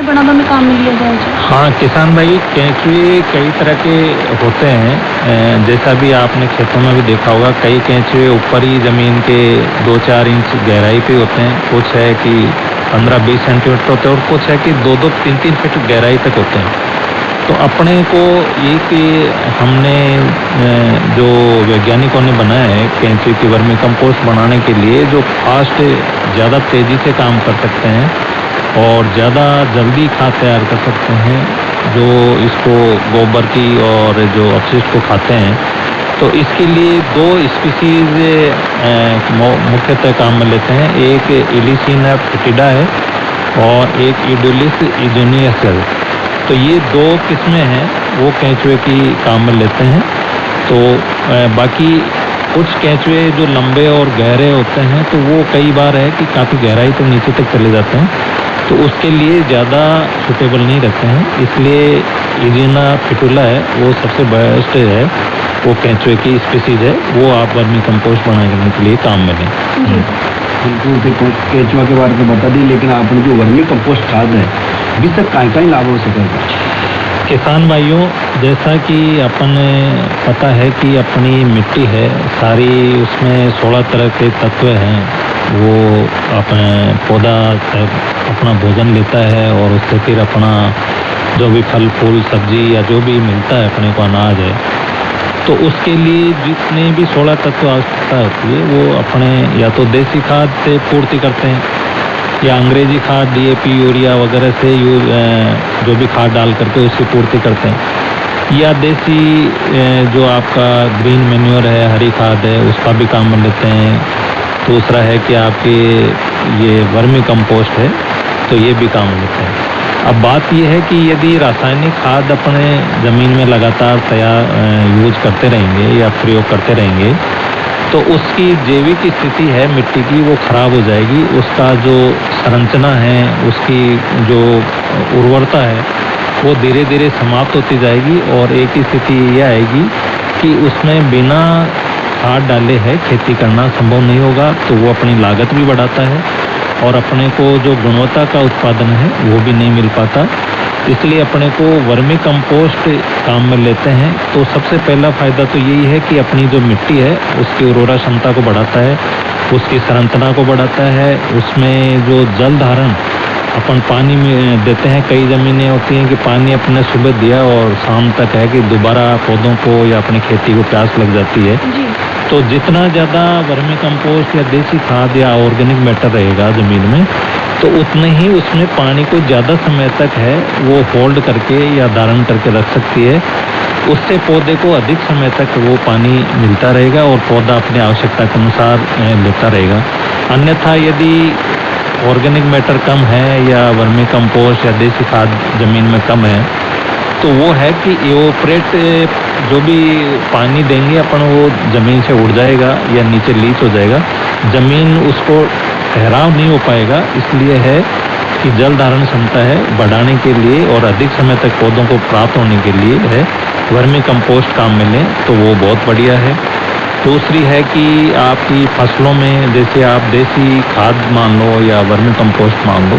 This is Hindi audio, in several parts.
बनाने में काम में लिया जाए जी? हाँ किसान भाई, केंचुए कई तरह के होते हैं। जैसा भी आपने खेतों में भी देखा होगा, कई केंचुए ऊपर ही ज़मीन के 2-4 इंच गहराई पे होते हैं, कुछ है कि 15-20 सेंटीमीटर होते हैं और कुछ है कि 2-2, 3-3 फीट गहराई तक होते हैं। तो अपने को ये कि हमने जो वैज्ञानिकों ने बनाया है केंचुए की वर्मी कंपोस्ट बनाने के लिए, जो फास्ट ज़्यादा तेज़ी से काम कर सकते हैं और ज़्यादा जल्दी खाद तैयार कर सकते हैं, जो इसको गोबर की और जो अपशिष्ट को खाते हैं। तो इसके लिए 2 स्पीसीज मुख्यतः काम में लेते हैं। एक इलिसिना फोटिडा है और एक इडुलिस इजोनियस। तो ये 2 किस्में हैं वो केंचुए की काम में लेते हैं। तो बाकी कुछ केंचुए जो लंबे और गहरे होते हैं तो वो कई बार है कि काफ़ी गहराई तो नीचे तक चले जाते हैं, तो उसके लिए ज़्यादा सूटेबल नहीं रहते हैं। इसलिए इलिसिना फोटिडा है वो सबसे बेस्ट है, वो केंचुए की स्पीसीज है, वो आप वर्मी कंपोस्ट बनाने के लिए काम में लें। बिल्कुल देखो केंचुआ के बारे में बता दी, लेकिन आपने जो वर्मी कंपोस्ट खाद है अभी तक कहीं लाभ हो सके? किसान भाइयों, जैसा कि अपन पता है कि अपनी मिट्टी है सारी, उसमें 16 तरह के तत्व हैं। वो अपने पौधा अपना भोजन लेता है और उससे फिर अपना जो भी फल फूल सब्जी या जो भी मिलता है अपने को अनाज है, तो उसके लिए जितने भी 16 तत्व आवश्यकता होती है वो अपने या तो देसी खाद से पूर्ति करते हैं या अंग्रेजी खाद DAP यूरिया वगैरह से जो भी खाद डाल करके उसकी पूर्ति करते हैं, या देसी जो आपका ग्रीन मैन्योर है, हरी खाद है, उसका भी काम में लेते हैं। दूसरा है कि आपके ये वर्मी कंपोस्ट है तो ये भी काम में लेते हैं। अब बात यह है कि यदि रासायनिक खाद अपने ज़मीन में लगातार यूज करते रहेंगे या प्रयोग करते रहेंगे तो उसकी जैविक स्थिति है मिट्टी की वो खराब हो जाएगी। उसका जो संरचना है, उसकी जो उर्वरता है वो धीरे धीरे समाप्त होती जाएगी और एक ही स्थिति ये आएगी कि उसमें बिना खाद डाले है खेती करना संभव नहीं होगा। तो वो अपनी लागत भी बढ़ाता है और अपने को जो गुणवत्ता का उत्पादन है वो भी नहीं मिल पाता। इसलिए अपने को वर्मी कंपोस्ट काम में लेते हैं तो सबसे पहला फ़ायदा तो यही है कि अपनी जो मिट्टी है उसकी उर्वरा क्षमता को बढ़ाता है, उसकी संरचना को बढ़ाता है, उसमें जो जल धारण अपन पानी में देते हैं। कई ज़मीनें होती हैं कि पानी अपने सुबह दिया और शाम तक है कि दोबारा पौधों को या अपनी खेती को प्यास लग जाती है। तो जितना ज़्यादा वर्मी कंपोस्ट या देसी खाद या ऑर्गेनिक मैटर रहेगा ज़मीन में तो उतने ही उसमें पानी को ज़्यादा समय तक है वो होल्ड करके या धारण करके रख सकती है। उससे पौधे को अधिक समय तक वो पानी मिलता रहेगा और पौधा अपनी आवश्यकता के अनुसार लेता रहेगा। अन्यथा यदि ऑर्गेनिक मैटर कम है या वर्मी कंपोस्ट या देसी खाद ज़मीन में कम है तो वो है कि इवोपरेट जो भी पानी देंगे अपन वो ज़मीन से उड़ जाएगा या नीचे लीच हो जाएगा, ज़मीन उसको ठहराव नहीं हो पाएगा। इसलिए है कि जल धारण क्षमता है बढ़ाने के लिए और अधिक समय तक पौधों को प्राप्त होने के लिए है वर्मी कंपोस्ट काम में लें तो वो बहुत बढ़िया है। दूसरी है कि आपकी फसलों में जैसे आप देसी खाद मान लो या वर्मी कंपोस्ट मान लो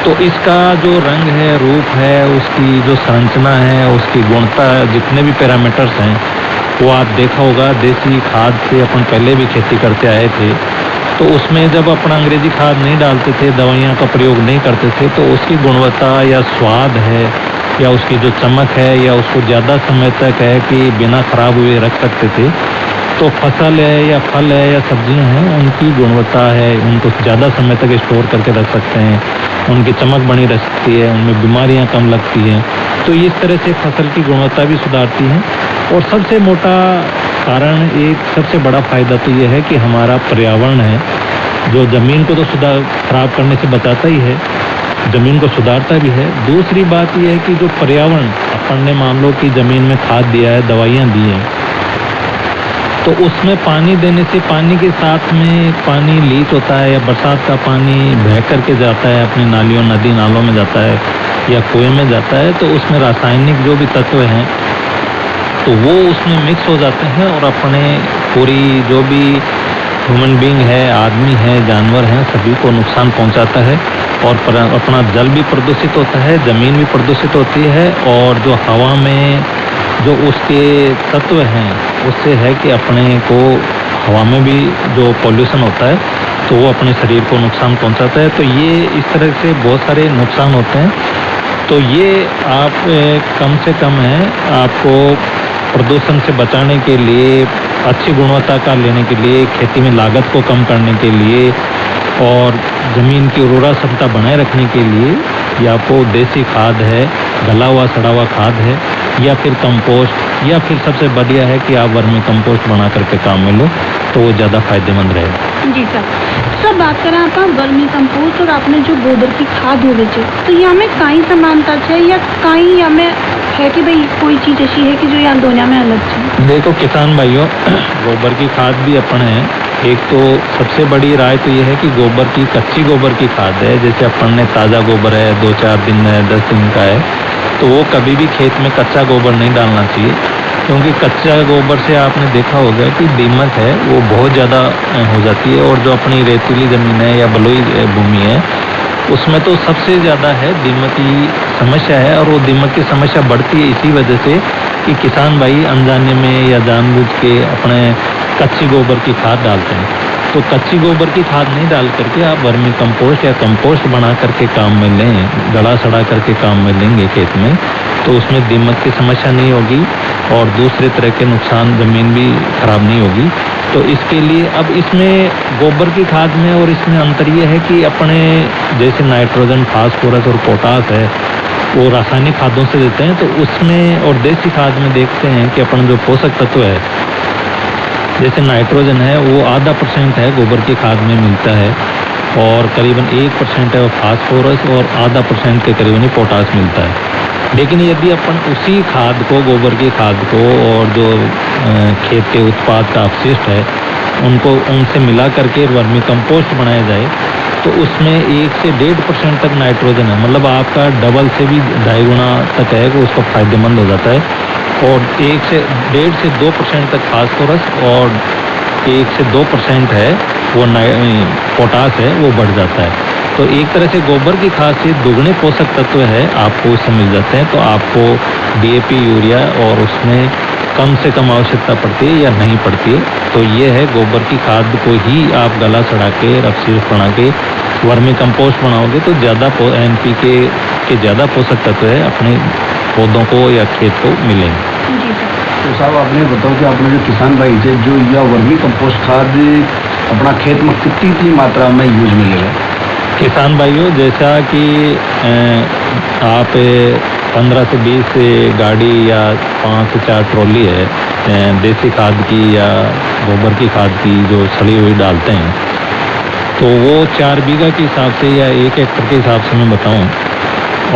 तो इसका जो रंग है, रूप है, उसकी जो संरचना है, उसकी गुणता, जितने भी पैरामीटर्स हैं वो आप देखा होगा। देसी खाद से अपन पहले भी खेती करते आए थे तो उसमें जब अपना अंग्रेजी खाद नहीं डालते थे, दवाइयाँ का प्रयोग नहीं करते थे तो उसकी गुणवत्ता या स्वाद है या उसकी जो चमक है या उसको ज़्यादा समय तक है कि बिना खराब हुए रख सकते थे। तो फसल है या फल है या सब्जियां हैं उनकी गुणवत्ता है, उनको ज़्यादा समय तक स्टोर करके रख सकते हैं, उनकी चमक बनी रह सकती है, उनमें बीमारियां कम लगती हैं। तो इस तरह से फसल की गुणवत्ता भी सुधारती है। और सबसे मोटा कारण, एक सबसे बड़ा फ़ायदा तो ये है कि हमारा पर्यावरण है जो ज़मीन को तो खराब करने से बचाता ही है, ज़मीन को सुधारता भी है। दूसरी बात यह है कि जो पर्यावरण अपन ने मान लो कि ज़मीन में खाद दिया है, दवाइयाँ दी हैं, तो उसमें पानी देने से पानी के साथ में पानी लीक होता है या बरसात का पानी बह करके जाता है अपनी नालियों, नदी नालों में जाता है या कुएं में जाता है तो उसमें रासायनिक जो भी तत्व हैं तो वो उसमें मिक्स हो जाते हैं और अपने पूरी जो भी ह्यूमन बीइंग है, आदमी है, जानवर हैं, सभी को नुकसान पहुंचाता है। अपना जल भी प्रदूषित होता है, ज़मीन भी प्रदूषित होती है, और जो हवा में जो उसके तत्व हैं उससे है कि अपने को हवा में भी जो पॉल्यूशन होता है तो वो अपने शरीर को नुकसान पहुंचाता है। तो ये इस तरह से बहुत सारे नुकसान होते हैं। तो ये आप कम से कम है आपको प्रदूषण से बचाने के लिए, अच्छी गुणवत्ता का लेने के लिए, खेती में लागत को कम करने के लिए और ज़मीन की उर्वरा क्षमता बनाए रखने के लिए ये आपको देसी खाद है, गला हुआ सड़ा हुआ खाद है, या फिर कंपोस्ट, या फिर सबसे बढ़िया है कि आप वर्मी कंपोस्ट बना करके काम में लो तो वो ज़्यादा फायदेमंद रहेगा। जी सर, बात करें आप वर्मी कंपोस्ट और आपने जो गोबर की खाद होवे छे, तो ये हमें कई समानता है या कई हमें है कि भाई कोई चीज ऐसी है कि जो यहाँ दोनों में अलग है? देखो किसान भाइयों, गोबर की खाद भी अपन है। एक तो सबसे बड़ी राय तो ये है कि गोबर की, कच्ची गोबर की खाद है, जैसे अपन ने ताज़ा गोबर है 2-4 दिन है, 10 दिन का है, तो वो कभी भी खेत में कच्चा गोबर नहीं डालना चाहिए, क्योंकि कच्चा गोबर से आपने देखा होगा कि दीमक है वो बहुत ज़्यादा हो जाती है। और जो अपनी रेतीली ज़मीन है या बलुई भूमि है उसमें तो सबसे ज़्यादा है दीमक की समस्या है, और वो दीमक की समस्या बढ़ती है इसी वजह से कि किसान भाई अनजाने में या जानबूझ के अपने कच्ची गोबर की खाद डालते हैं। तो कच्ची गोबर की खाद नहीं डाल करके आप वर्मी कंपोस्ट या कंपोस्ट बना करके काम में लें, गला सड़ा करके काम में लेंगे खेत में, तो उसमें दीमक की समस्या नहीं होगी और दूसरे तरह के नुकसान, ज़मीन भी खराब नहीं होगी। तो इसके लिए अब इसमें गोबर की खाद में और इसमें अंतर ये है कि अपने जैसे नाइट्रोजन, फास्फोरस और पोटास है वो रासायनिक खादों से देते हैं, तो उसमें और देसी खाद में देखते हैं कि अपन जो पोषक तत्व है जैसे नाइट्रोजन है वो 0.5% है गोबर की खाद में मिलता है, और करीबन 1% है वो फास्फोरस, और 0.5% के करीबन ही पोटास मिलता है। लेकिन यदि अपन उसी खाद को, गोबर की खाद को, और जो खेत के उत्पाद का अपशिष्ट है उनसे मिला करके वर्मी कंपोस्ट बनाया जाए तो उसमें 1 से 1.5% तक नाइट्रोजन है, मतलब आपका डबल से भी 2.5 गुना तक है कि उसको फायदेमंद हो जाता है। और 1.5 से 2% तक फास्फोरस और 1 से 2% है वो पोटास है वो बढ़ जाता है। तो एक तरह से गोबर की खाद से दुगने पोषक तत्व है आपको उससे मिल जाते हैं। तो आपको DAP, यूरिया और उसमें कम से कम आवश्यकता पड़ती है या नहीं पड़ती है। तो ये है गोबर की खाद को ही आप गला सड़ा के, अपशिष्ट बना के वर्मी कंपोस्ट बनाओगे तो ज़्यादा NPK के ज़्यादा पोषक तत्व है अपने पौधों को या खेत को मिलेंगे। तो साहब आपने बताओ कि आपने जो किसान भाई थे जो यह वर्मी कंपोस्ट खाद अपना खेत में कितनी मात्रा में यूज में लेगा? किसान भाइयों, जैसा कि आप 15 से 20 गाड़ी या 5 से 4 ट्रॉली है देसी खाद की या गोबर की खाद की जो सड़ी हुई डालते हैं, तो वो 4 बीघा के हिसाब से या 1 एकड़ के हिसाब से मैं बताऊं।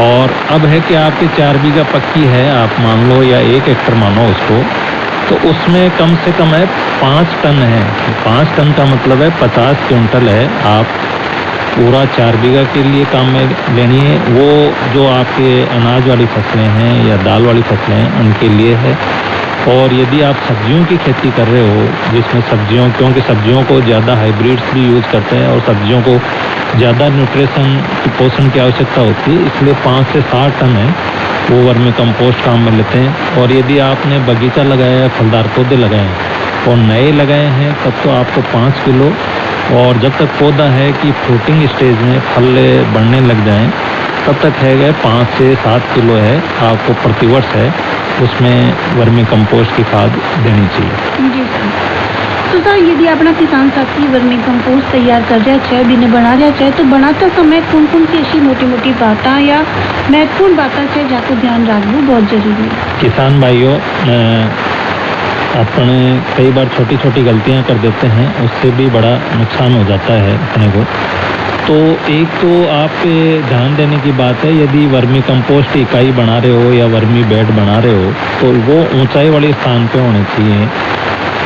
और अब है कि आपकी 4 बीघा पक्की है, आप मान लो, या 1 एकड़ मानो उसको, तो उसमें कम से कम है 5 टन है। 5 टन का मतलब है 50 क्विंटल है। आप पूरा 4 बीघा के लिए काम में लेनी है। वो जो आपके अनाज वाली फसलें हैं या दाल वाली फसलें हैं उनके लिए है। और यदि आप सब्जियों की खेती कर रहे हो, जिसमें सब्जियों, क्योंकि सब्जियों को ज़्यादा हाइब्रिड्स भी यूज़ करते हैं और सब्जियों को ज़्यादा न्यूट्रिशन की, पोषण की आवश्यकता होती है, इसलिए 5 से 7 टन है वो वर्मी कंपोस्ट काम में लेते हैं। और यदि आपने बगीचा लगाया है, फलदार पौधे लगाए हैं और नए लगाए हैं तब तो आपको 5 किलो, और जब तक पौधा है कि फ्रूटिंग स्टेज में फल बढ़ने लग जाएं तब तक है 5 से 7 किलो है आपको प्रतिवर्ष है उसमें वर्मी कंपोस्ट की खाद देनी चाहिए। जी सर। तो सर यदि अपना किसान साथी वर्मी कंपोस्ट तैयार कर रहा है, बिना बना रहा है, तो बनाते समय कौन कौन सी ऐसी मोटी मोटी बातें या महत्वपूर्ण बातें है जाको ध्यान रखना बहुत जरूरी है? किसान भाइयों, अपने कई बार छोटी छोटी गलतियां कर देते हैं, उससे भी बड़ा नुकसान हो जाता है अपने को। तो एक तो आप ध्यान देने की बात है, यदि वर्मी कंपोस्ट इकाई बना रहे हो या वर्मी बेड बना रहे हो तो वो ऊंचाई वाले स्थान पे होने चाहिए,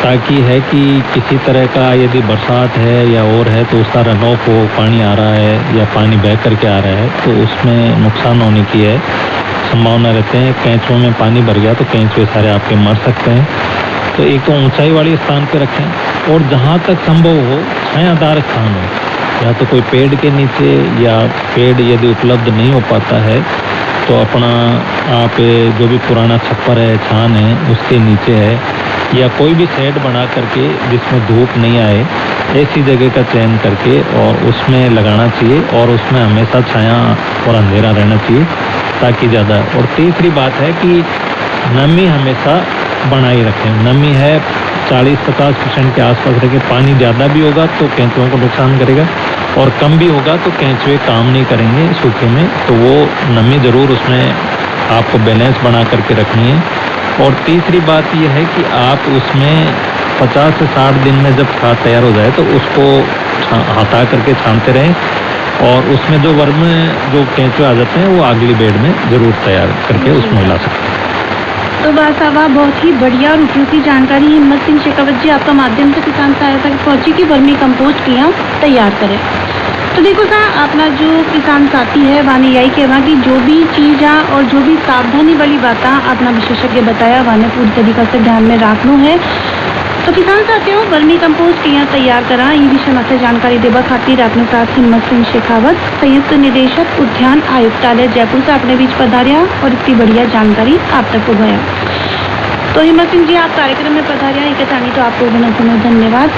ताकि है कि किसी तरह का यदि बरसात है या और है तो उसका रन ऑफ हो, पानी आ रहा है या पानी बह करके आ रहा है तो उसमें नुकसान होने की है संभावना रहते हैं। कैंचुओं में पानी भर गया तो कैंचुए सारे आपके मर सकते हैं। तो एक तो ऊंचाई वाले स्थान पे रखें, और जहाँ तक संभव हो छायादार स्थान हो, या तो कोई पेड़ के नीचे, या पेड़ यदि उपलब्ध नहीं हो पाता है तो अपना आप जो भी पुराना छप्पर है, छान है, उसके नीचे है, या कोई भी शेड बना करके जिसमें धूप नहीं आए, ऐसी जगह का चयन करके और उसमें लगाना चाहिए, और उसमें हमेशा छाया और अंधेरा रहना चाहिए ताकि ज़्यादा। और तीसरी बात है कि नमी हमेशा बनाए रखें। नमी है 40-50% के आसपास रखें। पानी ज़्यादा भी होगा तो केंचुओं को नुकसान करेगा, और कम भी होगा तो केंचुए काम नहीं करेंगे सूखे में। तो वो नमी ज़रूर उसमें आपको बैलेंस बना करके रखनी है। और तीसरी बात यह है कि आप उसमें 50 से 60 दिन में जब खाद तैयार हो जाए तो उसको हटा करके छानते रहें, और उसमें जो वर्म जो केंचुए आ जाते हैं वो अगली बेड में ज़रूर तैयार करके उसमें मिला सकते हैं। तो बासावा बहुत ही बढ़िया और उपयोगी जानकारी हिम्मत सिंह शेखावत जी आपका माध्यम से किसान सहायता की पहुंची की वर्मी कंपोस्ट किया तैयार करें। तो देखो सा अपना जो किसान साथी है वाने यही कहवा कि जो भी चीज़ और जो भी सावधानी वाली बात अपना विशेषज्ञ बताया वाने पूरी तरीका से ध्यान में रखना है। तो किसान साथियों वर्मी कंपोस्ट किया तैयार करा ये विषय में जानकारी देवा खातिर अपने साथ हिम्मत सिंह शेखावत संयुक्त निदेशक उद्यान आयुक्तालय जयपुर से अपने बीच पधारिया और इतनी बढ़िया जानकारी आप तक हो गया। तो हिम्मत सिंह जी आप कार्यक्रम में पधारिया एक तानी तो आपको बहुत धन्यवाद।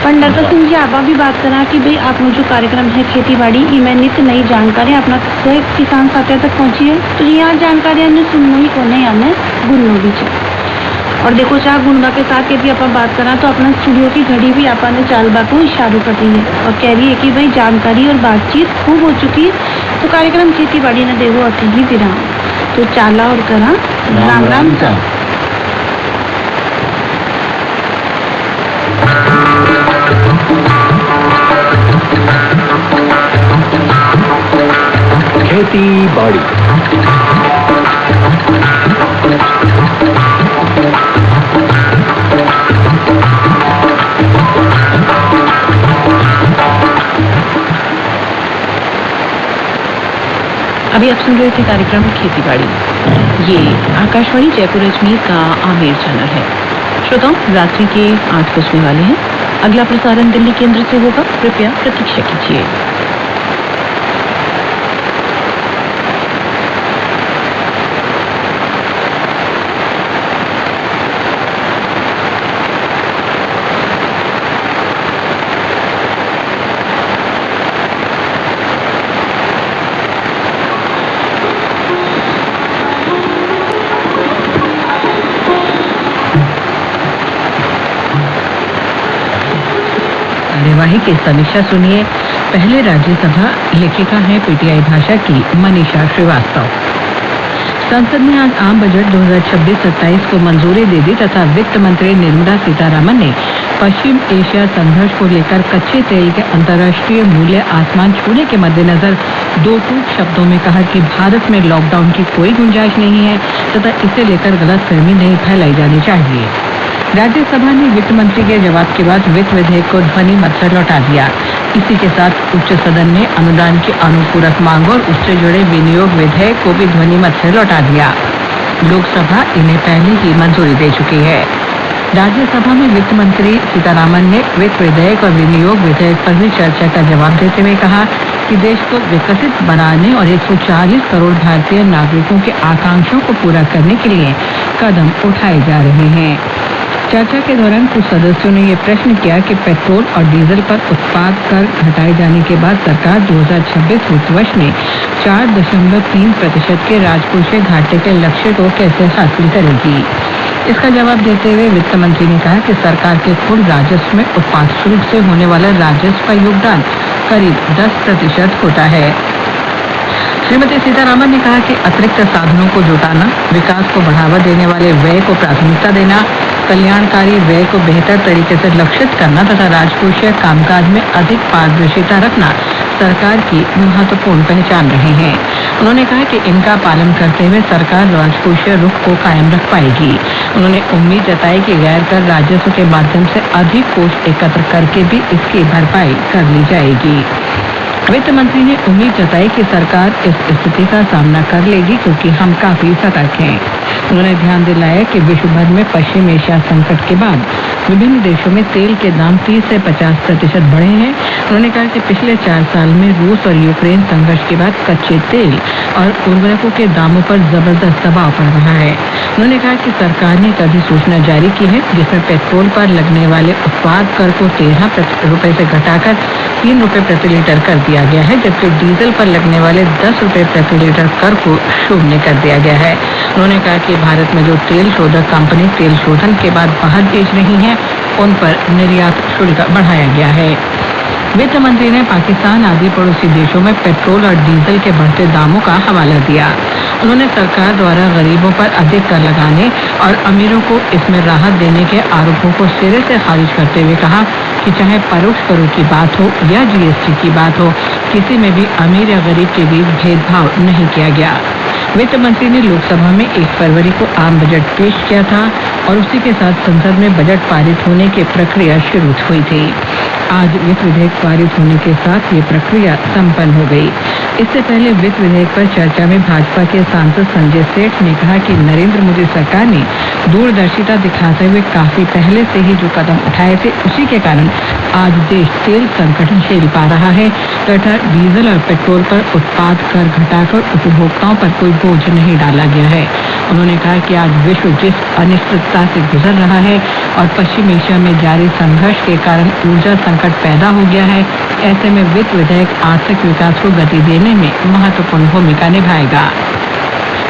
पंडरकर सिंह जी आप भी बात करा कि भाई आपनो जो कार्यक्रम है खेती बाड़ी इमें नित्य नई जानकारी अपना किसान साथियों तक पहुंची है। तो यहाँ जानकारी ने सुनना ही कोने हमें गुणनो भी चाहिए। और देखो चाह गुणवा के साथ यदि अपन बात करा तो अपना स्टूडियो की घड़ी भी अपन चालबा को इशारों कर रही है और कह रही है कि भाई जानकारी और बातचीत खूब हो चुकी है। तो कार्यक्रम खेती बाड़ी ने देवो अति ही विराम। तो चाला और करा राम राम चा। खेती बाड़ी। अभी आप सुन रहे थे कार्यक्रम खेती बाड़ी। ये आकाशवाणी जयपुर अजमेर का आमेर चैनल है। श्रोताओं रात्रि के 8 बजने वाले हैं। अगला प्रसारण दिल्ली केंद्र से होगा, कृपया प्रतीक्षा कीजिए। कार्यवाही की समीक्षा सुनिए। पहले राज्यसभा लेखिका हैं पीटीआई भाषा की मनीषा श्रीवास्तव। संसद ने आज आम बजट 2026-27 को मंजूरी दे दी तथा वित्त मंत्री निर्मला सीतारामन ने पश्चिम एशिया संघर्ष को लेकर कच्चे तेल के अंतर्राष्ट्रीय मूल्य आसमान छूने के मद्देनजर दो टूक शब्दों में कहा कि भारत में लॉकडाउन की कोई गुंजाइश नहीं है तथा इसे लेकर गलतफहमी नहीं फैलाई जानी चाहिए। राज्यसभा ने वित्त मंत्री के जवाब के बाद वित्त विधेयक को ध्वनि मत से लौटा दिया। इसी के साथ उच्च सदन ने अनुदान की अनुपूरक मांग और उससे जुड़े विनियोग विधेयक को भी ध्वनि मत से लौटा दिया। लोकसभा इन्हें पहले ही मंजूरी दे चुकी है। राज्यसभा में वित्त मंत्री सीतारामन ने वित्त विधेयक और विनियोग विधेयक पर भी चर्चा का जवाब देते हुए कहा कि देश को विकसित बनाने और 140 करोड़ भारतीय नागरिकों के आकांक्षाओं को पूरा करने के लिए कदम उठाए जा रहे हैं। चर्चा के दौरान कुछ सदस्यों ने ये प्रश्न किया कि पेट्रोल और डीजल पर उत्पाद कर घटाए जाने के बाद सरकार 2026 वित्त वर्ष में 4.3% के राजकोषीय घाटे के लक्ष्य को कैसे हासिल करेगी। इसका जवाब देते हुए वित्त मंत्री ने कहा कि सरकार के कुल राजस्व में उत्पाद शुल्क से होने वाला राजस्व का योगदान करीब 10% होता है। श्रीमती सीतारामन ने कहा कि अतिरिक्त साधनों को जुटाना, विकास को बढ़ावा देने वाले व्यय को प्राथमिकता देना, कल्याणकारी व्यय को बेहतर तरीके से लक्षित करना तथा राजकोषीय कामकाज में अधिक पारदर्शिता रखना सरकार की महत्वपूर्ण पहचान रहे हैं। उन्होंने कहा कि इनका पालन करते हुए सरकार राजकोषीय रुख को कायम रख पाएगी। उन्होंने उम्मीद जताई कि गैर कर राजस्व के माध्यम से अधिक कोष एकत्र करके भी इसकी भरपाई कर ली जाएगी। वित्त मंत्री ने उम्मीद जताई कि सरकार इस स्थिति का सामना कर लेगी क्योंकि हम काफी सतर्क हैं। उन्होंने ध्यान दिलाया कि विश्व भर में पश्चिम एशिया संकट के बाद विभिन्न देशों में तेल के दाम 30 से 50% बढ़े हैं। उन्होंने कहा कि पिछले 4 साल में रूस और यूक्रेन संघर्ष के बाद कच्चे तेल और उर्वरकों के दामों पर जबरदस्त दबाव पड़ रहा है। उन्होंने कहा कि सरकार ने एक अधिसूचना जारी की है जिसमें पेट्रोल पर लगने वाले उत्पाद कर को 13 रुपए से घटाकर 3 रुपए प्रति लीटर कर दिया गया है, जबकि डीजल पर लगने वाले 10 रुपए प्रति लीटर कर को शून्य कर दिया गया है। उन्होंने कहा कि भारत में जो तेल शोधक कंपनी तेल शोधन के बाद बाहर बेच रही हैं, उन पर निर्यात शुल्क बढ़ाया गया है। वित्त मंत्री ने पाकिस्तान आदि पड़ोसी देशों में पेट्रोल और डीजल के बढ़ते दामों का हवाला दिया। उन्होंने सरकार द्वारा गरीबों पर अधिक कर लगाने और अमीरों को इसमें राहत देने के आरोपों को सिरे से खारिज करते हुए कहा कि चाहे परोक्ष करों की बात हो या जीएसटी की बात हो, किसी में भी अमीर या गरीब के बीच भेदभाव नहीं किया गया। वित्त मंत्री ने लोकसभा में 1 फरवरी को आम बजट पेश किया था और उसी के साथ संसद में बजट पारित होने की प्रक्रिया शुरू हुई थी। आज वित्त विधेयक पारित होने के साथ ये प्रक्रिया संपन्न हो गई। इससे पहले वित्त विधेयक पर चर्चा में भाजपा के सांसद संजय सेठ ने कहा कि नरेंद्र मोदी सरकार ने दूरदर्शिता दिखाते हुए काफी पहले से ही जो कदम उठाए थे, उसी के कारण आज देश तेल संकट झेल पा रहा है तथा डीजल और पेट्रोल पर उत्पाद कर घटाकर उपभोक्ताओं पर कोई बोझ नहीं डाला गया है। उन्होंने कहा कि आज विश्व जिस अनिश्चितता से गुजर रहा है और पश्चिम एशिया में जारी संघर्ष के कारण ऊर्जा संकट पैदा हो गया है, ऐसे में वित्त विधेयक आर्थिक विकास को गति देने में महत्वपूर्ण भूमिका निभाएगा।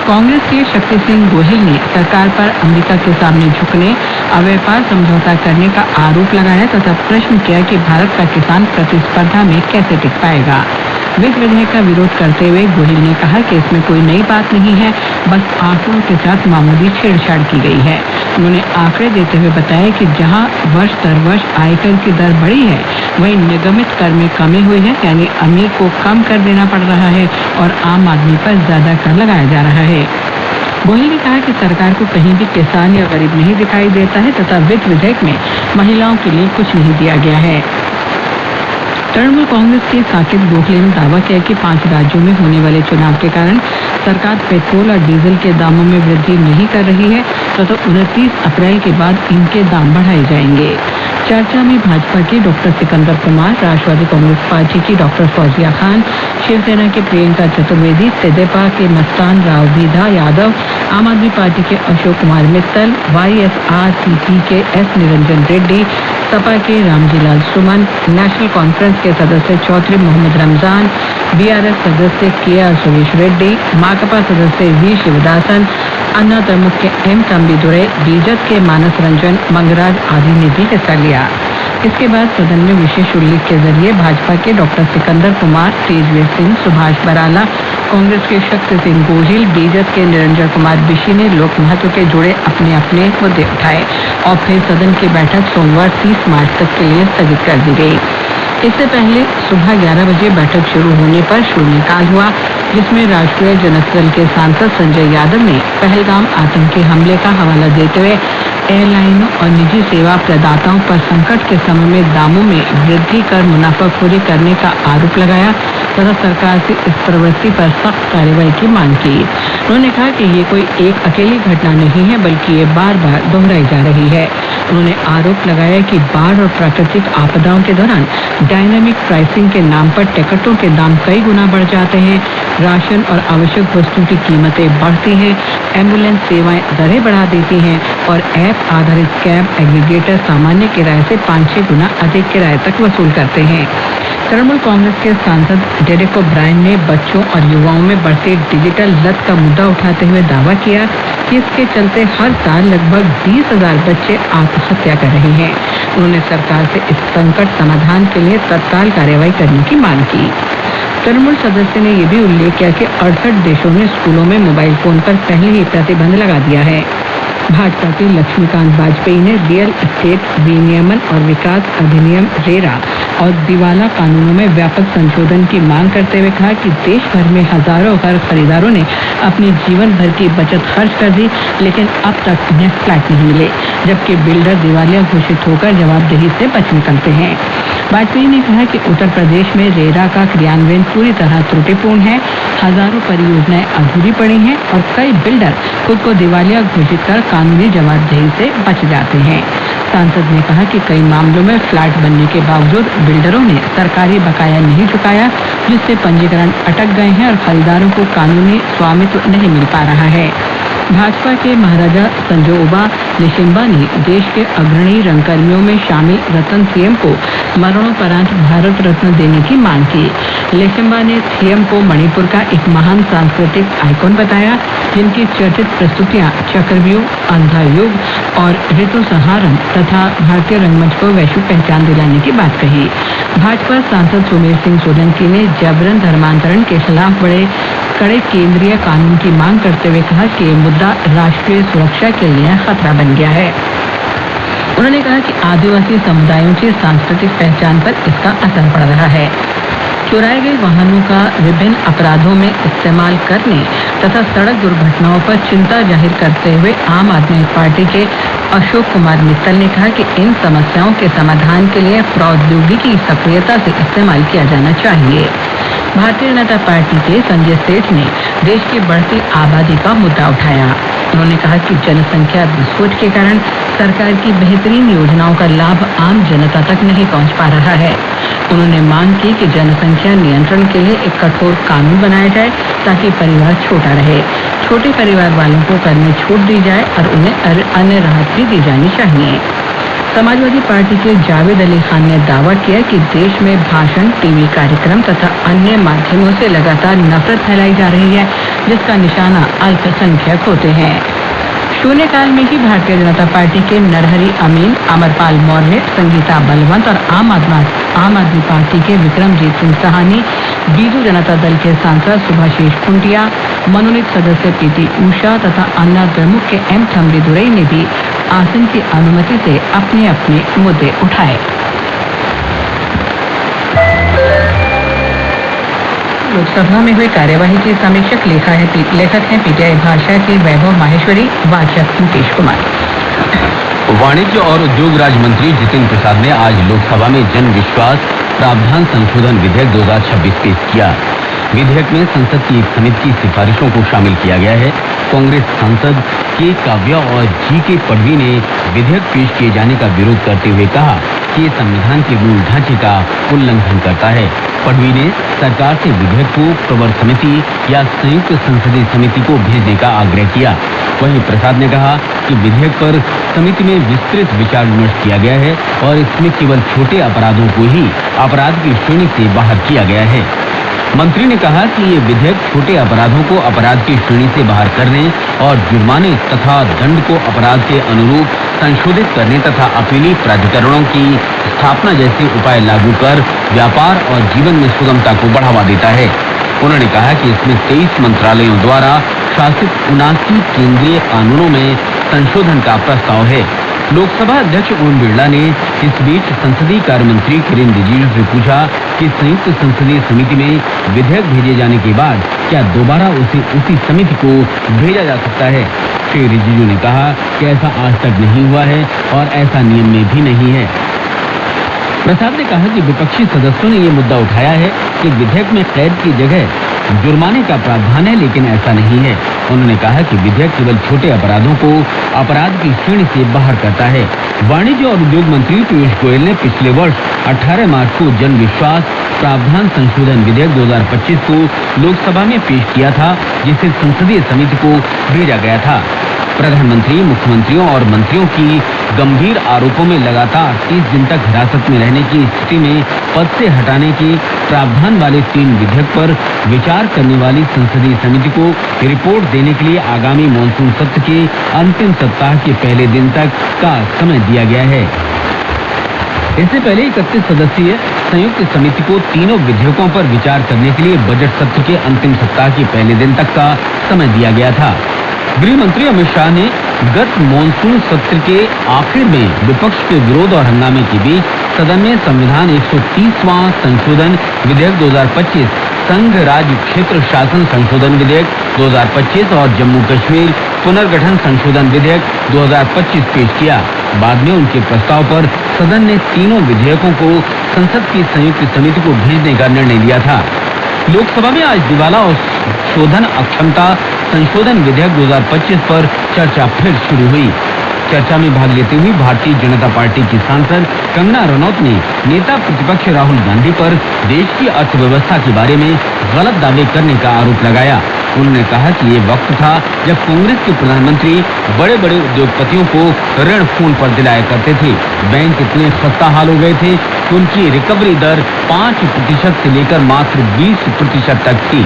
कांग्रेस के शक्ति सिंह गोहिल ने सरकार पर अमेरिका के सामने झुकने और व्यापार समझौता करने का आरोप लगाया तथा प्रश्न किया कि भारत का किसान प्रतिस्पर्धा में कैसे टिक पाएगा। वित्त विधेयक का विरोध करते हुए गोहिल ने कहा कि इसमें कोई नई बात नहीं है, बस आंकड़ों के साथ मामूली छेड़छाड़ की गई है। उन्होंने आंकड़े देते हुए बताया कि जहां वर्ष दर वर्ष आयकर की दर बढ़ी है, वहीं निगमित कर में कमी हुई है, यानी अमीर को कम कर देना पड़ रहा है और आम आदमी पर ज्यादा कर लगाया जा रहा है। गोहिल ने कहा कि सरकार को कहीं भी किसान या गरीब नहीं दिखाई देता है तथा वित्त विधेयक में महिलाओं के लिए कुछ नहीं दिया गया है। तृणमूल कांग्रेस के साकेत गोखले ने दावा किया कि 5 राज्यों में होने वाले चुनाव के कारण सरकार पेट्रोल और डीजल के दामों में वृद्धि नहीं कर रही है तथा 29 अप्रैल के बाद इनके दाम बढ़ाए जाएंगे। चर्चा में भाजपा के डॉक्टर सिकंदर कुमार, राष्ट्रवादी कांग्रेस पार्टी की डॉक्टर फौजिया खान, शिवसेना के प्रियंका चतुर्वेदी, तेदेपा के मस्तान राव बीधा यादव, आम आदमी पार्टी के अशोक कुमार मित्तल, YSRCP के S निरंजन रेड्डी, सपा के रामजीलाल सुमन, नेशनल कॉन्फ्रेंस के सदस्य चौधरी मोहम्मद रमजान, BRS सदस्य KR सुरेश रेड्डी, माकपा सदस्य V शिवदासन, अन्ना द्रमुक के M तंबीदुरै, बीजद के मानस रंजन मंगराज आदि ने भी हिस्सा लिया। इसके बाद सदन में विशेष उल्लेख के जरिए भाजपा के डॉक्टर सिकंदर कुमार, तेजवीर सिंह, सुभाष बराला, कांग्रेस के शक्ति सिंह गोहिल, बीजद के निरंजन कुमार बिशी ने लोक महत्व के जुड़े अपने अपने मुद्दे उठाए और फिर सदन की बैठक सोमवार 30 मार्च तक के लिए स्थगित कर दी गई। इससे पहले सुबह 11 बजे बैठक शुरू होने पर शून्यकाल हुआ, जिसमें राष्ट्रीय जनता दल के सांसद संजय यादव ने पहलगाम आतंकी हमले का हवाला देते हुए एयरलाइनों और निजी सेवा प्रदाताओं पर संकट के समय में दामों में वृद्धि कर मुनाफाखोरी करने का आरोप लगाया तथा सरकार से इस प्रवृत्ति पर सख्त कार्रवाई की मांग की। उन्होंने कहा कि ये कोई एक अकेली घटना नहीं है, बल्कि ये बार बार दोहराई जा रही है। उन्होंने आरोप लगाया कि बाढ़ और प्राकृतिक आपदाओं के दौरान डायनामिक प्राइसिंग के नाम पर टिकटों के दाम कई गुना बढ़ जाते हैं, राशन और आवश्यक वस्तुओं की कीमतें बढ़ती हैं, एम्बुलेंस सेवाएं दरें बढ़ा देती हैं और ऐप आधारित कैब एग्रीगेटर सामान्य किराए से 5-6 गुना अधिक किराए तक वसूल करते हैं। तृणमूल कांग्रेस के सांसद डेरेक ओब्रायन ने बच्चों और युवाओं में बढ़ते डिजिटल लत का मुद्दा उठाते हुए दावा किया कि इसके चलते हर साल लगभग 20,000 बच्चे आत्महत्या कर रहे हैं। उन्होंने सरकार से इस संकट समाधान के लिए तत्काल कार्रवाई करने की मांग की। तृणमूल सदस्य ने यह भी उल्लेख किया कि 68 देशों ने स्कूलों में मोबाइल फोन पर पहले ही प्रतिबंध लगा दिया है। भाजपा के लक्ष्मीकांत वाजपेयी ने रियल एस्टेट विनियमन और विकास अधिनियम रेरा और दिवाला कानूनों में व्यापक संशोधन की मांग करते हुए कहा कि देश भर में हजारों घर खरीदारों ने अपनी जीवन भर की बचत खर्च कर दी, लेकिन अब तक उन्हें फ्लैट नहीं मिले, जबकि बिल्डर दिवालिया घोषित होकर जवाबदेही से बच निकलते हैं। वाजपेयी ने कहा कि उत्तर प्रदेश में रेरा का क्रियान्वयन पूरी तरह त्रुटिपूर्ण है, हजारों परियोजनाएं अधूरी पड़ी हैं और कई बिल्डर खुद को दिवालिया घोषित कर कानूनी जवाबदेही से बच जाते हैं। सांसद ने कहा कि कई मामलों में फ्लैट बनने के बावजूद बिल्डरों ने सरकारी बकाया नहीं चुकाया, जिससे पंजीकरण अटक गए हैं और खरीदारों को कानूनी स्वामित्व नहीं मिल पा रहा है। भाजपा के महाराजा संजोबा निशिम्बा ने देश के अग्रणी रंगकर्मियों में शामिल रतन सीएम को मरणोपरांत भारत रत्न देने की मांग की। निशिम्बा ने सीएम को मणिपुर का एक महान सांस्कृतिक आइकॉन बताया, जिनकी चर्चित प्रस्तुतियां चक्रव्यूह, अंधा युग और ऋतु संहारम तथा भारतीय रंगमंच को वैश्विक पहचान दिलाने की बात कही। भाजपा सांसद सुमेर सिंह सोलंकी ने जबरन धर्मांतरण के खिलाफ बड़े कड़े केंद्रीय कानून की मांग करते हुए कहा कि ये मुद्दा राष्ट्रीय सुरक्षा के लिए खतरा बन गया है। उन्होंने कहा कि आदिवासी समुदायों की सांस्कृतिक पहचान पर इसका असर पड़ रहा है। चुराए गए वाहनों का विभिन्न अपराधों में इस्तेमाल करने तथा सड़क दुर्घटनाओं पर चिंता जाहिर करते हुए आम आदमी पार्टी के अशोक कुमार मित्तल ने कहा कि इन समस्याओं के समाधान के लिए प्रौद्योगिकी सक्रियता से इस्तेमाल किया जाना चाहिए। भारतीय जनता पार्टी के संजय सेठ ने देश की बढ़ती आबादी का मुद्दा उठाया। उन्होंने कहा कि जनसंख्या विस्फोट के कारण सरकार की बेहतरीन योजनाओं का लाभ आम जनता तक नहीं पहुंच पा रहा है। उन्होंने मांग की कि जनसंख्या नियंत्रण के लिए एक कठोर कानून बनाया जाए ताकि परिवार छोटा रहे। छोटे परिवार वालों को कर में छूट दी जाए और उन्हें अन्य राहत भी दी जानी चाहिए। समाजवादी पार्टी के जावेद अली खान ने दावा किया कि देश में भाषण, टीवी कार्यक्रम तथा अन्य माध्यमों से लगातार नफरत फैलाई जा रही है, जिसका निशाना अल्पसंख्यक होते हैं। शून्यकाल में ही भारतीय जनता पार्टी के नरहरि अमीन, अमरपाल मौर्य, संगीता बलवंत और आम आदमी पार्टी के विक्रमजीत सिंह सहानी, बीजू जनता दल के सांसद सुभाषेश खुंटिया, मनोनीत सदस्य पीटी उषा तथा अन्ना द्रमुक के एम थम्बी दुरई ने भी आसन की अनुमति से अपने अपने मुद्दे उठाए। लोकसभा में हुई कार्यवाही की समीक्षक लेखक हैं पीटीआई भाषा के वैभव माहेश्वरी, वाचक मुकेश कुमार। वाणिज्य और उद्योग राज्य मंत्री जितिन प्रसाद ने आज लोकसभा में जन विश्वास प्रावधान संशोधन विधेयक 2026 पेश किया। विधेयक में संसद की एक समिति की सिफारिशों को शामिल किया गया है। कांग्रेस सांसद के काव्या और जी के पडवी ने विधेयक पेश किए जाने का विरोध करते हुए कहा कि ये संविधान के मूल ढांचे का उल्लंघन करता है। पडवी ने सरकार से विधेयक को प्रवर समिति या संयुक्त संसदीय समिति को भेजने का आग्रह किया। वहीं प्रसाद ने कहा कि विधेयक पर समिति में विस्तृत विचार विमर्श किया गया है और इसमें केवल छोटे अपराधों को ही अपराध की श्रेणी से बाहर किया गया है। मंत्री ने कहा कि ये विधेयक छोटे अपराधों को अपराध की श्रेणी से बाहर करने और जुर्माने तथा दंड को अपराध के अनुरूप संशोधित करने तथा अपीली प्राधिकरणों की स्थापना जैसे उपाय लागू कर व्यापार और जीवन में सुगमता को बढ़ावा देता है। उन्होंने कहा कि इसमें 23 मंत्रालयों द्वारा शासित 79 केंद्रीय कानूनों में संशोधन का प्रस्ताव है। लोकसभा अध्यक्ष ओम बिरला ने इस बीच संसदीय कार्य मंत्री किरेन रिजिजू से पूछा कि संयुक्त संसदीय समिति में विधेयक भेजे जाने के बाद क्या दोबारा उसे उसी समिति को भेजा जा सकता है। श्री रिजिजू ने कहा कि ऐसा आज तक नहीं हुआ है और ऐसा नियम में भी नहीं है। प्रसाद ने कहा कि विपक्षी सदस्यों ने ये मुद्दा उठाया है कि विधेयक में कैद की जगह जुर्माने का प्रावधान है, लेकिन ऐसा नहीं है। उन्होंने कहा कि विधेयक केवल छोटे अपराधों को अपराध की श्रेणी से बाहर करता है। वाणिज्य और उद्योग मंत्री पीयूष गोयल ने पिछले वर्ष 18 मार्च को जन विश्वास प्रावधान संशोधन विधेयक 2025 को लोकसभा में पेश किया था, जिसे संसदीय समिति को भेजा गया था। प्रधानमंत्री, मुख्यमंत्रियों और मंत्रियों की गंभीर आरोपों में लगातार 30 दिन तक हिरासत में रहने की स्थिति में पद से हटाने के प्रावधान वाले 3 विधेयक पर विचार करने वाली संसदीय समिति को रिपोर्ट देने के लिए आगामी मॉनसून सत्र के अंतिम सप्ताह के पहले दिन तक का समय दिया गया है। इससे पहले 31 सदस्यीय संयुक्त समिति को तीनों विधेयकों पर विचार करने के लिए बजट सत्र के अंतिम सप्ताह के पहले दिन तक का समय दिया गया था। गृह मंत्री अमित शाह ने गत मॉनसून सत्र के आखिर में विपक्ष के विरोध और हंगामे के बीच सदन में संविधान 130वां संशोधन विधेयक 2025, संघ राज्य क्षेत्र शासन संशोधन विधेयक 2025 और जम्मू कश्मीर पुनर्गठन संशोधन विधेयक 2025 पेश किया। बाद में उनके प्रस्ताव पर सदन ने तीनों विधेयकों को संसद की संयुक्त समिति को भेजने का निर्णय लिया था। लोकसभा में आज दिवाला और शोधन अक्षमता संशोधन विधेयक 2025 पर चर्चा फिर शुरू हुई। चर्चा में भाग लेते हुए भारतीय जनता पार्टी की सांसद कंगना रनौत ने नेता प्रतिपक्ष राहुल गांधी पर देश की अर्थव्यवस्था के बारे में गलत दावे करने का आरोप लगाया। उन्होंने कहा कि ये वक्त था जब कांग्रेस के प्रधानमंत्री बड़े बड़े उद्योगपतियों को ऋण फोन पर दिलाया करते थे। बैंक इतने खस्ता हाल हो गए थे कि उनकी रिकवरी दर 5% से लेकर मात्र 20% तक थी।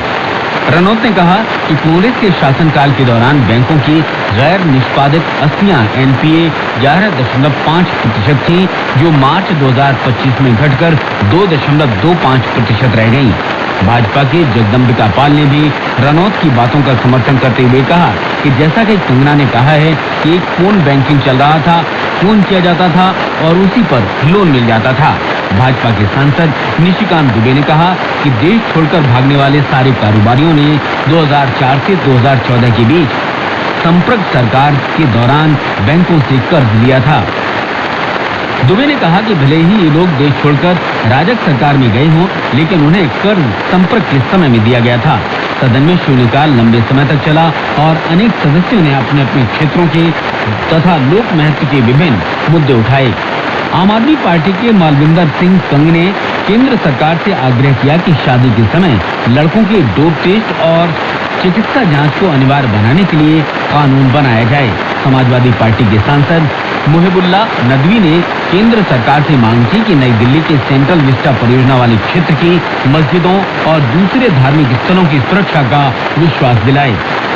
रनौत ने कहा कि कांग्रेस के शासनकाल के दौरान बैंकों की गैर निष्पादित अस्तियां एनपीए 11.5% थी, जो मार्च 2025 में घटकर 2.25% रह गईं। भाजपा के जगदम्बिका पाल ने भी रनौत की बातों का समर्थन करते हुए कहा कि जैसा कि कंगना ने कहा है कि एक फोन बैंकिंग चल रहा था, फोन किया जाता था और उसी पर लोन मिल जाता था। भाजपा के सांसद निशिकांत दुबे ने कहा कि देश छोड़कर भागने वाले सारे कारोबारियों ने 2004 से 2014 के बीच संपर्क सरकार के दौरान बैंकों से कर्ज लिया था। दुबे ने कहा कि भले ही ये लोग देश छोड़कर राजग सरकार में गए हों, लेकिन उन्हें कर्ज संपर्क के समय में दिया गया था। सदन में शून्यकाल लंबे समय तक चला और अनेक सदस्यों ने अपने अपने क्षेत्रों के तथा लोक महत्व के विभिन्न मुद्दे उठाए। आम आदमी पार्टी के मालविंदर सिंह कंग ने केंद्र सरकार से आग्रह किया कि शादी के समय लड़कों के डोप टेस्ट और चिकित्सा जांच को अनिवार्य बनाने के लिए कानून बनाया जाए। समाजवादी पार्टी के सांसद मुहिबुल्ला नदवी ने केंद्र सरकार से मांग की कि नई दिल्ली के सेंट्रल विस्टा परियोजना वाले क्षेत्र की मस्जिदों और दूसरे धार्मिक स्थलों की सुरक्षा का विश्वास दिलाए।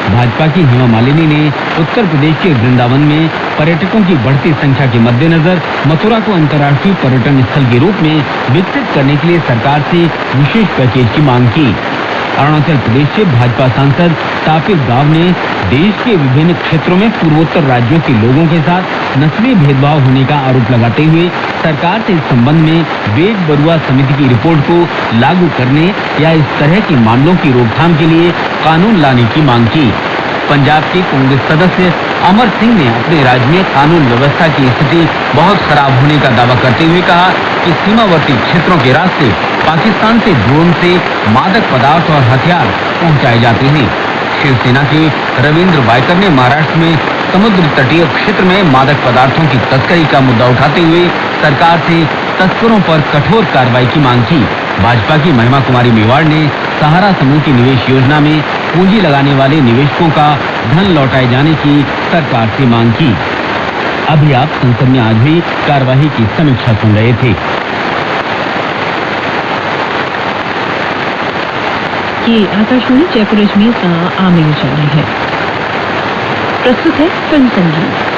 भाजपा की हेमा मालिनी ने उत्तर प्रदेश के वृंदावन में पर्यटकों की बढ़ती संख्या के मद्देनजर मथुरा को अंतर्राष्ट्रीय पर्यटन स्थल के रूप में विकसित करने के लिए सरकार से विशेष पैकेज की मांग की। अरुणाचल प्रदेश से भाजपा सांसद तापिर गाव ने देश के विभिन्न क्षेत्रों में पूर्वोत्तर राज्यों के लोगों के साथ नस्लीय भेदभाव होने का आरोप लगाते हुए सरकार से इस संबंध में वेद बरुआ समिति की रिपोर्ट को लागू करने या इस तरह के मामलों की रोकथाम के लिए कानून लाने की मांग की। पंजाब के कांग्रेस सदस्य अमर सिंह ने अपने राज्य में कानून व्यवस्था की स्थिति बहुत खराब होने का दावा करते हुए कहा कि सीमावर्ती क्षेत्रों के रास्ते पाकिस्तान से ड्रोन से मादक पदार्थ और हथियार पहुंचाए जाते हैं। शिवसेना के रविंद्र वायकर ने महाराष्ट्र में समुद्र तटीय क्षेत्र में मादक पदार्थों की तस्करी का मुद्दा उठाते हुए सरकार से तस्करों पर कठोर कार्रवाई की मांग की। भाजपा की महिमा कुमारी मेवाड़ ने सहारा समूह की निवेश योजना में पूंजी लगाने वाले निवेशकों का धन लौटाए जाने की सरकार से मांग की। अभी आप संसद में आज हुई कार्यवाही की समीक्षा सुन रहे थे। ये आकाशवाणी जयपुर अजमेर का आमिर चल रही है। प्रस्तुत है फिल्म संगीत।